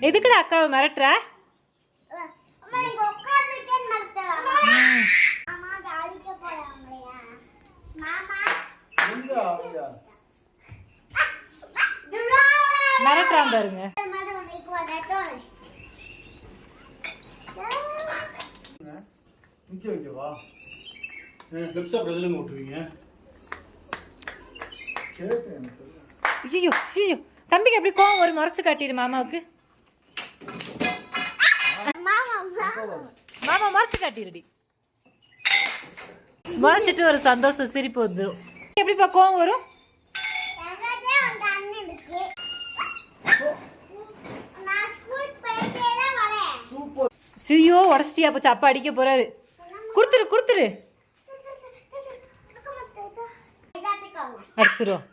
எதுக்குடா அக்காவை மிரட்டுற? மிரட்டுறான் பாருங்க. ஐயோ ஐயோ தம்பிக்கு எப்படி கோவம் ஒரு மறைச்சு காட்டிடு மாமாவுக்கு. மாமா மறைச்சு காட்டிடுடி. மறைச்சிட்டு ஒரு சந்தோஷம் சிரிப்பு வந்துடும். எப்படிப்பா கோவம் வரும்? ஐயோ உடச்சிட்டியா போச்சு. அப்பா அடிக்க போறாரு. கொடுத்துரு கொடுத்துரு. அடிச்சிருவோம்.